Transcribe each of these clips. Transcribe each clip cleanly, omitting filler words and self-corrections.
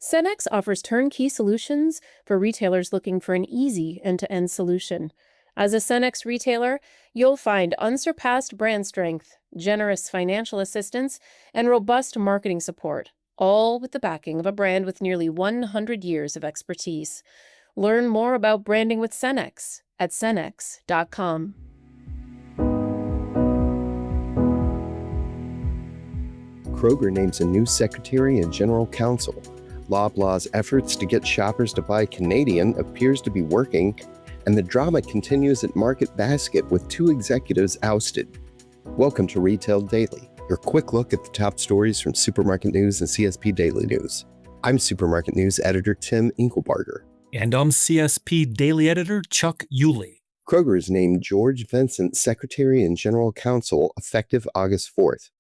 Cenex offers turnkey solutions for retailers looking for an easy end-to-end solution. As a Cenex retailer, you'll find unsurpassed brand strength, generous financial assistance, and robust marketing support, all with the backing of a brand with nearly 100 years of expertise. Learn more about branding with Cenex at cenex.com. Kroger names a new secretary and general counsel. Loblaw's efforts to get shoppers to buy Canadian appears to be working, and the drama continues at Market Basket with two executives ousted. Welcome to Retail Daily, your quick look at the top stories from Supermarket News and CSP Daily News. I'm Supermarket News editor Tim Inkelbarger. And I'm CSP Daily editor Chuck Yulee. Kroger has named George Vincent secretary and general counsel effective August 4th.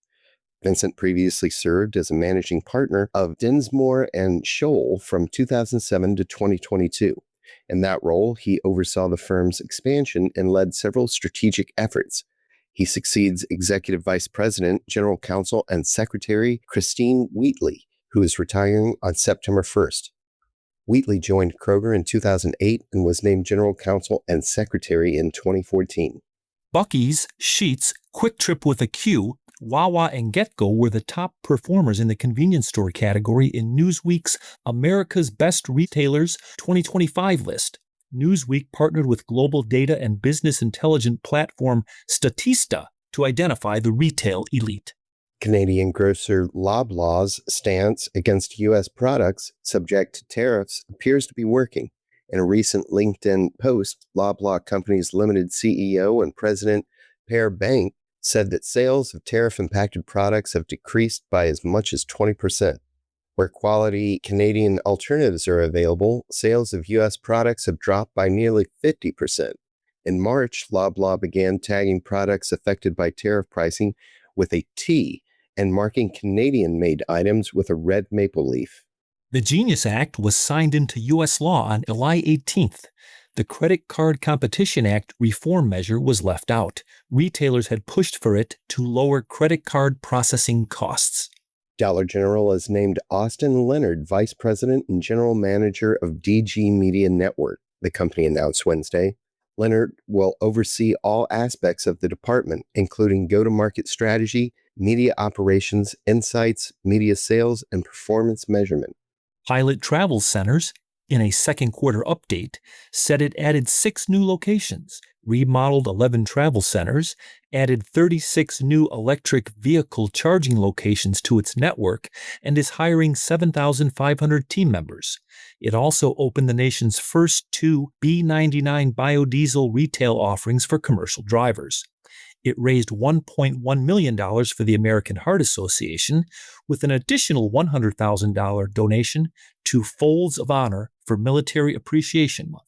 Vincent previously served as a managing partner of Dinsmore and Scholl from 2007 to 2022. In that role, he oversaw the firm's expansion and led several strategic efforts. He succeeds Executive Vice President, General Counsel, and Secretary Christine Wheatley, who is retiring on September 1st. Wheatley joined Kroger in 2008 and was named General Counsel and Secretary in 2014. Buc-ee's, Sheetz, Quick Trip with a Q, Wawa, and GetGo were the top performers in the convenience store category in Newsweek's America's Best Retailers 2025 list. Newsweek partnered with global data and business intelligence platform Statista to identify the retail elite. Canadian grocer Loblaw's stance against U.S. products subject to tariffs appears to be working. In a recent LinkedIn post, Loblaw Companies Limited CEO and President Per Bank said that sales of tariff-impacted products have decreased by as much as 20%. Where quality Canadian alternatives are available, sales of U.S. products have dropped by nearly 50%. In March, Loblaw began tagging products affected by tariff pricing with a T and marking Canadian-made items with a red maple leaf. The Genius Act was signed into U.S. law on July 18th. The Credit Card Competition Act reform measure was left out. Retailers had pushed for it to lower credit card processing costs. Dollar General has named Austin Leonard Vice President and General Manager of DG Media Network, the company announced Wednesday. Leonard will oversee all aspects of the department, including go-to-market strategy, media operations, insights, media sales, and performance measurement. Pilot Travel Centers, in a second quarter update, said it added 6 new locations, remodeled 11 travel centers, added 36 new electric vehicle charging locations to its network, and is hiring 7,500 team members. It also opened the nation's first 2 B99 biodiesel retail offerings for commercial drivers. It raised $1.1 million for the American Heart Association, with an additional $100,000 donation to Folds of Honor for Military Appreciation Month.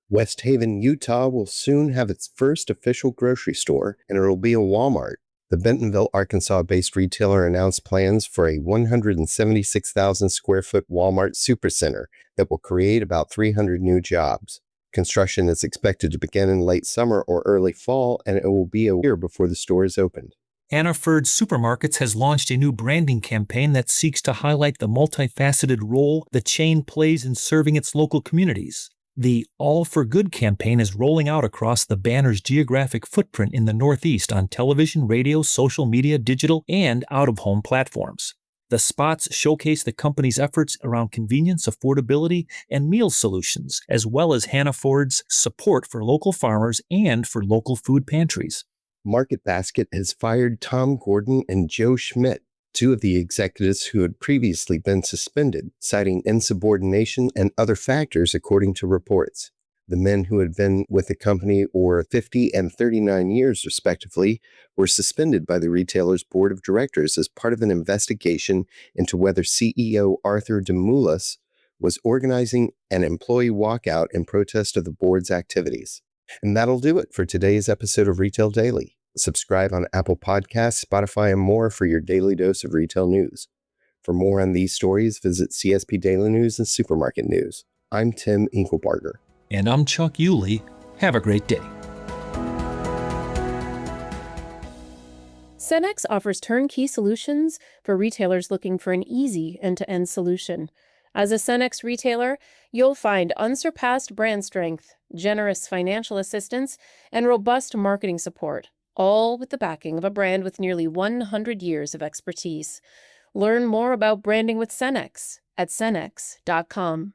West Haven, Utah will soon have its first official grocery store, and it will be a Walmart. The Bentonville, Arkansas-based retailer announced plans for a 176,000 square foot Walmart supercenter that will create about 300 new jobs. Construction is expected to begin in late summer or early fall, and it will be a year before the store is opened. Hannaford Supermarkets has launched a new branding campaign that seeks to highlight the multifaceted role the chain plays in serving its local communities. The All for Good campaign is rolling out across the banner's geographic footprint in the Northeast on television, radio, social media, digital, and out-of-home platforms. The spots showcase the company's efforts around convenience, affordability, and meal solutions, as well as Hannaford's support for local farmers and for local food pantries. Market Basket has fired Tom Gordon and Joe Schmidt, 2 of the executives who had previously been suspended, citing insubordination and other factors, according to reports. The men, who had been with the company for 50 and 39 years, respectively, were suspended by the retailer's board of directors as part of an investigation into whether CEO Arthur Demoulas was organizing an employee walkout in protest of the board's activities. And that'll do it for today's episode of Retail Daily. Subscribe on Apple Podcasts, Spotify, and more for your daily dose of retail news. For more on these stories, visit CSP Daily News and Supermarket News. I'm Tim Inkelbarger. And I'm Chuck Yulee. Have a great day. Cenex offers turnkey solutions for retailers looking for an easy end-to-end solution. As a Cenex retailer, you'll find unsurpassed brand strength, generous financial assistance, and robust marketing support, all with the backing of a brand with nearly 100 years of expertise. Learn more about branding with Cenex at cenex.com.